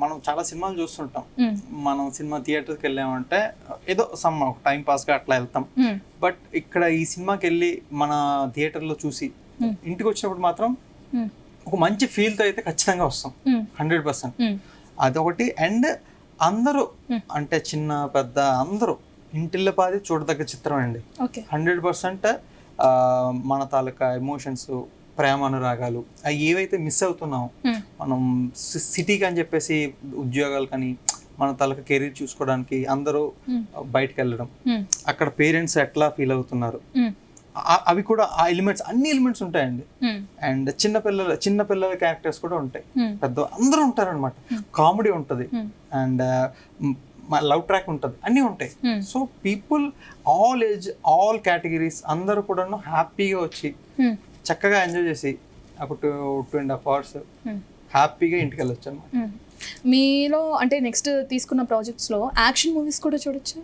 మనం చాలా సినిమాలు చూస్తుంటాం. మనం సినిమా థియేటర్కి వెళ్ళామంటే ఏదో టైం పాస్గా అట్లా వెళ్తాం. బట్ ఇక్కడ ఈ సినిమాకి వెళ్ళి మన థియేటర్లో చూసి ఇంటికి వచ్చినప్పుడు మాత్రం ఒక మంచి ఫీల్తో అయితే ఖచ్చితంగా వస్తాం, 100%. అదొకటి. అండ్ అందరూ అంటే చిన్న పెద్ద అందరూ ఇంటిల్లపాది చూడదగ్గ చిత్రం అండి. 100% మన తాలూకా ఎమోషన్స్, ప్రేమ అనురాగాలు అవి ఏవైతే మిస్ అవుతున్నామో మనం సిటీకి అని చెప్పేసి ఉద్యోగాలు కానీ మన తాలూకా కెరీర్ చూసుకోవడానికి అందరూ బయటకు వెళ్ళడం, అక్కడ పేరెంట్స్ ఎట్లా ఫీల్ అవుతున్నారు, అవి కూడా ఆ ఎలిమెంట్స్, అన్ని ఎలిమెంట్స్ ఉంటాయండి. అండ్ చిన్నపిల్లల క్యారెక్టర్స్ కూడా ఉంటాయి, పెద్ద అందరూ ఉంటారు అనమాట. కామెడీ ఉంటుంది అండ్ లవ్ ట్రాక్ ఉంటుంది, అన్నీ ఉంటాయి. So people all age, all categories అందరూ కూడా హ్యాపీగా వచ్చి చక్కగా ఎంజాయ్ చేసి ఒక 2.5 hours హ్యాపీగా ఇంటికి వెళ్ళొచ్చు అనమాట. మీలో అంటే నెక్స్ట్ తీసుకున్న ప్రాజెక్ట్స్లో యాక్షన్ మూవీస్ కూడా చూడొచ్చు?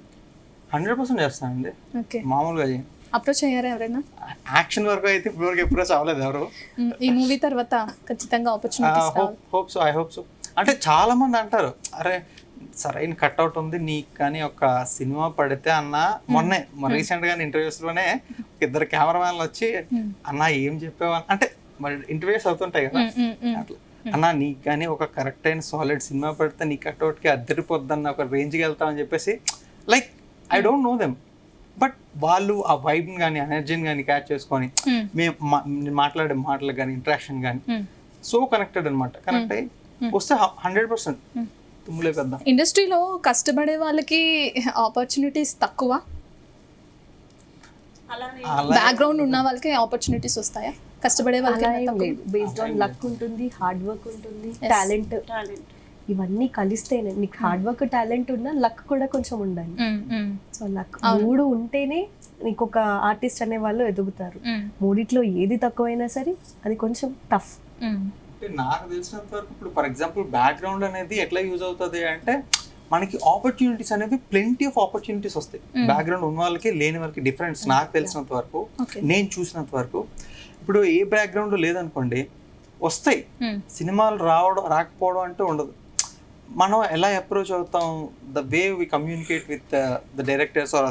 100% చేస్తానండి. ఓకే, మామూలుగా అప్రోచ్ అయ్యారా ఎవరైనా? యాక్షన్ వరకు అయితే ఇప్పటివరకు అప్రోచ్ అవ్వలేదు ఎవరు. ఈ మూవీ తర్వాత ఖచ్చితంగా ఆపర్చునిటీస్ ఐ హోప్ సో. అంటే చాలా మంది అంటారు, అరే సరైన కట్అవుట్ ఉంది నీకు కానీ ఒక సినిమా పడితే అన్న. మొన్న రీసెంట్ గా ఇంటర్వ్యూస్ లోనే 2 కెమెరామ్యాన్లు వచ్చి అన్న ఏం చెప్పేవా అంటే, మరి ఇంటర్వ్యూస్ అవుతుంటాయి కదా అట్లా, అన్న నీకు కానీ ఒక కరెక్ట్ అయిన సాలిడ్ సినిమా పడితే నీ కట్అవుట్ కి అద్దరిపోద్దన్న ఒక రేంజ్కి వెళ్తామని చెప్పేసి. Like I don't know them, but వాళ్ళు ఆ వైబ్ని కానీ ఎనర్జీని కానీ క్యాచ్ చేసుకొని మేము మాట్లాడే మాటలు కానీ ఇంటరాక్షన్ కానీ సో కనెక్టెడ్ అనమాట. కనెక్ట్ అయ్యి వస్తే 100% తుమ్ములే పెద్ద. ఇండస్ట్రీలో కష్టపడే వాళ్ళకి ఆపర్చునిటీస్ తక్కువ, బ్యాక్గ్రౌండ్ ఉన్న వాళ్ళకి ఆపర్చునిటీస్ వస్తాయా? కష్టపడే వాళ్ళకి బేస్డ్ ఆన్ లక్ ఉంటుంది, హార్డ్ వర్క్ ఉంటుంది, టాలెంట్ ఇవన్నీ కలిస్తేనే నీకు హార్డ్ వర్క్ టాలెంట్ ఉన్నా లక్ కూడా కొంచెం ఉండాలి. సో లక్ మూడు ఉంటేనే నీకు ఒక ఆర్టిస్ట్ అనే వాళ్ళు ఎదుగుతారు. మూడిట్లో ఏది తక్కువైనా సరే అది కొంచెం టఫ్. అంటే నాకు తెలిసినంత వరకు ఇప్పుడు ఫర్ ఎగ్జాంపుల్ బ్యాక్గ్రౌండ్ అనేది ఎట్లా యూజ్ అవుతుంది అంటే మనకి ఆపర్చునిటీస్ అనేవి ప్లెంటీ ఆఫ్ ఆపర్చునిటీస్ వస్తాయి. బ్యాక్గ్రౌండ్ ఉన్న వాళ్ళకి లేని వాళ్ళకి డిఫరెన్స్ నాకు తెలిసినంత వరకు, నేను చూసినంత వరకు. ఇప్పుడు ఏ బ్యాక్గ్రౌండ్ లేదనుకోండి వస్తాయి, సినిమాలు రాకపోవడం అంటే ఉండదు. మనం ఎలా అప్రోచ్ అవుతాం, the way we communicate with the directors or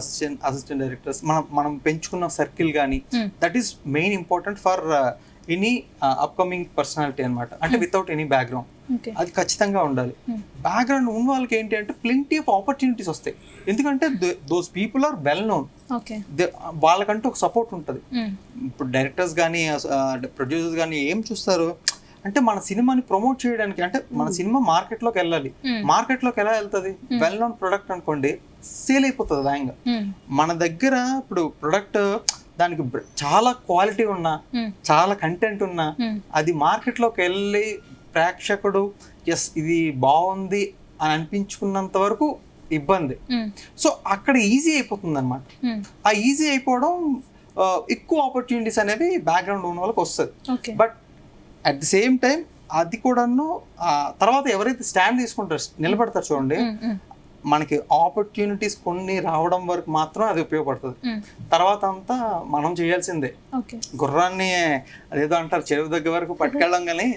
assistant directors, మనం పెంచుకున్న సర్కిల్ కానీ that is main important for any upcoming personality అనమాట. అంటే వితౌట్ ఎనీ బ్యాక్గ్రౌండ్ అది ఖచ్చితంగా ఉండాలి. బ్యాక్గ్రౌండ్ ఉన్న వాళ్ళకి ఏంటి అంటే ప్లెంటీ ఆఫ్ ఆపర్చునిటీస్ వస్తాయి. ఎందుకంటే those people are well known, వాళ్ళకంటూ ఒక సపోర్ట్ ఉంటుంది. ఇప్పుడు డైరెక్టర్స్ కానీ ప్రొడ్యూసర్స్ కానీ ఏం చూస్తారు అంటే మన సినిమాని ప్రమోట్ చేయడానికి, అంటే మన సినిమా మార్కెట్లోకి వెళ్ళాలి. మార్కెట్లోకి ఎలా వెళ్తుంది? వెల్ నోన్ ప్రొడక్ట్ అనుకోండి, సేల్ అయిపోతుంది వేగంగా. మన దగ్గర ఇప్పుడు ప్రొడక్ట్ దానికి చాలా క్వాలిటీ ఉన్నా, చాలా కంటెంట్ ఉన్నా, అది మార్కెట్లోకి వెళ్ళి ప్రేక్షకుడు ఎస్ ఇది బాగుంది అని అనిపించుకున్నంత వరకు ఇబ్బంది. సో అక్కడ ఈజీ అయిపోతుంది అనమాట. ఆ ఈజీ అయిపోవడం ఎక్కువ ఆపర్చునిటీస్ అనేవి బ్యాక్గ్రౌండ్ ఉన్న వాళ్ళకి వస్తుంది. But at the same time అది కూడాను తర్వాత ఎవరైతే స్టాండ్ తీసుకుంటారు, నిలబడతారు చూడండి, మనకి ఆపర్చునిటీస్ కొన్ని రావడం వరకు మాత్రం అది ఉపయోగపడుతుంది. తర్వాత అంతా మనం చేయాల్సిందే. గుర్రాన్ని అదేదో అంటారు చెరువు దగ్గర వరకు పట్టుకెళ్ళడం కానీ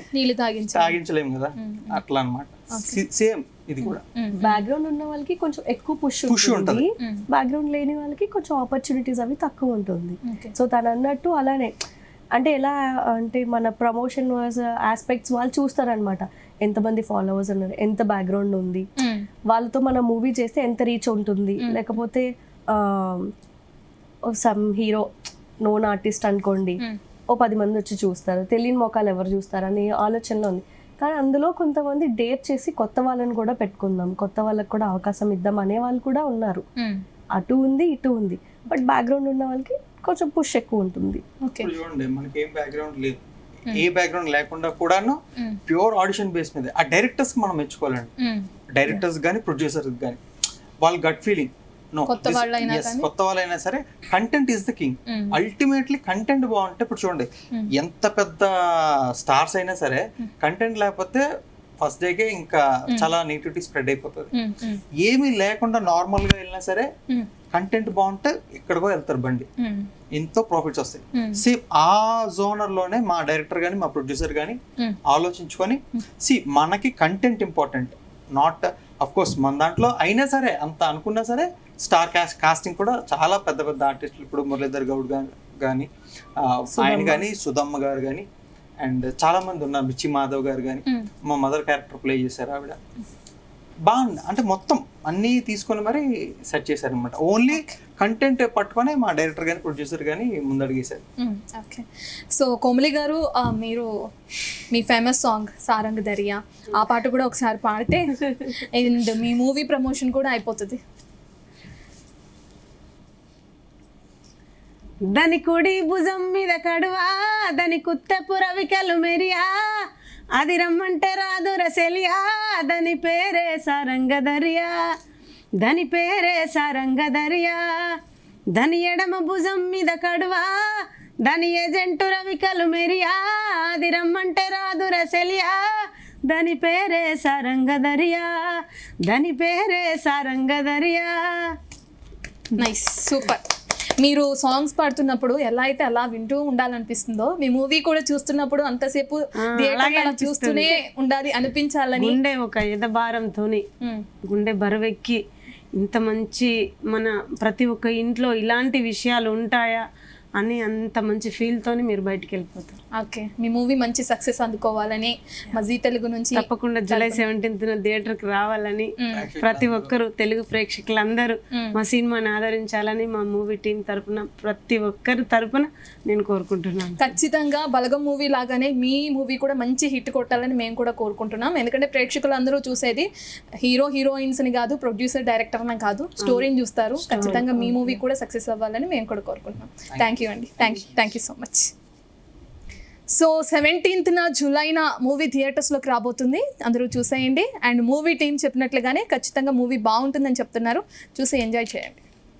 తాగించలేము కదా, అట్లా అనమాట. సేమ్ ఇది కూడా బ్యాక్గ్రౌండ్ ఉన్న వాళ్ళకి కొంచెం ఎక్కువ పుష్ ఉంటుంది, బ్యాక్గ్రౌండ్ లేని వాళ్ళకి కొంచెం ఆపర్చునిటీస్ అవి తక్కువ ఉంటుంది. సో తను అన్నట్టు అలానే అంటే ఎలా అంటే మన ప్రమోషన్ ఆస్పెక్ట్స్ వాళ్ళు చూస్తారనమాట. ఎంతమంది ఫాలోవర్స్ ఉన్నారు, ఎంత బ్యాక్గ్రౌండ్ ఉంది, వాళ్ళతో మన మూవీ చేస్తే ఎంత రీచ్ ఉంటుంది. లేకపోతే సమ్ హీరో నోన్ ఆర్టిస్ట్ అనుకోండి, ఓ 10 మంది వచ్చి చూస్తారు, తెలియని మొఖాలు ఎవరు చూస్తారు అనే ఆలోచనలో ఉంది. కానీ అందులో కొంతమంది డేర్ చేసి కొత్త వాళ్ళని కూడా పెట్టుకుందాం, కొత్త వాళ్ళకి కూడా అవకాశం ఇద్దాం అనే వాళ్ళు కూడా ఉన్నారు. అటు ఉంది ఇటు ఉంది. బట్ బ్యాక్గ్రౌండ్ ఉన్న వాళ్ళకి కొంచెం పుష్ ఎక్కువ ఉంటుంది. చూడండి మనకి ఏం బ్యాక్గ్రౌండ్ లేదు, ఏ బ్యాక్గ్రౌండ్ లేకుండా కూడాను ప్యూర్ ఆడిషన్ బేస్ మీద ఆ డైరెక్టర్స్ మనం మెచ్చుకోవాలండి. డైరెక్టర్స్ కానీ ప్రొడ్యూసర్స్ కానీ వాళ్ళ గట్ ఫీలింగ్, కొత్త వాళ్ళైనా సరే content is the king. Ultimately content బాగుంటే, ఇప్పుడు చూడండి ఎంత పెద్ద స్టార్స్ అయినా సరే కంటెంట్ లేకపోతే ఫస్ట్ డేకే ఇంకా చాలా నెగిటివిటీ స్ప్రెడ్ అయిపోతుంది. ఏమీ లేకుండా నార్మల్ గా వెళ్ళినా సరే కంటెంట్ బాగుంటే ఎక్కడికో వెళ్తారు బండి, ఎంతో ప్రాఫిట్స్ వస్తాయి. సేమ్ ఆ జోనర్ లోనే మా డైరెక్టర్ కానీ మా ప్రొడ్యూసర్ కానీ ఆలోచించుకొని మనకి content important, not of course మన దాంట్లో అయినా సరే అంత అనుకున్నా సరే స్టార్ కాస్టింగ్ కూడా చాలా పెద్ద పెద్ద ఆర్టిస్టులు, ఇప్పుడు మురళీధర్ గౌడ్ కానీ ఆయన కానీ సుధమ్మ గారు కానీ అండ్ చాలా మంది ఉన్నారు, మిర్చి మాధవ్ గారు కానీ మా మదర్ క్యారెక్టర్ ప్లే చేశారు. ఆవిడ బాగుంది అంటే మొత్తం అన్నీ తీసుకొని మరి సెట్ చేశారు అనమాట. ఓన్లీ కంటెంట్ పట్టుకొని మా డైరెక్టర్ కానీ ప్రొడ్యూసర్ కానీ ముందడిగేశారు. ఓకే, సో కోమలి గారు మీరు మీ ఫేమస్ సాంగ్ సారంగ్ దరియా, ఆ పాట కూడా ఒకసారి పాడితే అండ్ మీ మూవీ ప్రమోషన్ కూడా అయిపోతుంది. దాని కుడి భుజం మీద కడువా, దాని కుత్తెపు రవికలు మెరియా, అది రమ్మంటే రాదు రసెలియా, దాని పేరే సారంగదరియా, దాని పేరే సారంగదరియా. దాని ఎడమ భుజం మీద కడువా, దాని ఏజెంటు రవికలు మెరియా, అది రమ్మంటే రాదు రసెలియా, దాని పేరే సారంగదరియా, దాని పేరే సారంగదరియా. Nice, super. మీరు సాంగ్స్ పాడుతున్నప్పుడు ఎలా అయితే అలా వింటూ ఉండాలనిపిస్తుందో, మీ మూవీ కూడా చూస్తున్నప్పుడు అంతసేపు థియేటర్లో చూస్తూనే ఉండాలి అనిపించాలని గుండె ఒక ఎదభారంతోని గుండె బరువెక్కి ఇంత మంచి మన ప్రతి ఒక్క ఇంట్లో ఇలాంటి విషయాలు ఉంటాయా అని అంత మంచి ఫీల్తోని మీరు బయటికి వెళ్ళిపోతారు. ఓకే, మీ మూవీ మంచి సక్సెస్ అందుకోవాలని మా జీ తెలుగు నుంచి తప్పకుండా జూలై 17th థియేటర్కి రావాలని ప్రతి ఒక్కరు తెలుగు ప్రేక్షకులందరూ మా సినిమాని ఆదరించాలని మా మూవీ టీం తరపున ప్రతి ఒక్కరి తరపున నేను కోరుకుంటున్నాను. ఖచ్చితంగా బలగం మూవీ లాగానే మీ మూవీ కూడా మంచి హిట్ కొట్టాలని మేము కూడా కోరుకుంటున్నాం. ఎందుకంటే ప్రేక్షకులు అందరూ చూసేది హీరో హీరోయిన్స్ని కాదు, ప్రొడ్యూసర్ డైరెక్టర్ని కాదు, స్టోరీని చూస్తారు. ఖచ్చితంగా మీ మూవీ కూడా సక్సెస్ అవ్వాలని మేము కూడా కోరుకుంటున్నాం. థ్యాంక్ యూ అండి, thank you so much. So 17th జూలైన మూవీ థియేటర్స్లోకి రాబోతుంది, అందరూ చూసేయండి. అండ్ మూవీ టీం చెప్పినట్లుగానే ఖచ్చితంగా మూవీ బాగుంటుందని చెప్తున్నారు, చూసి ఎంజాయ్ చేయండి.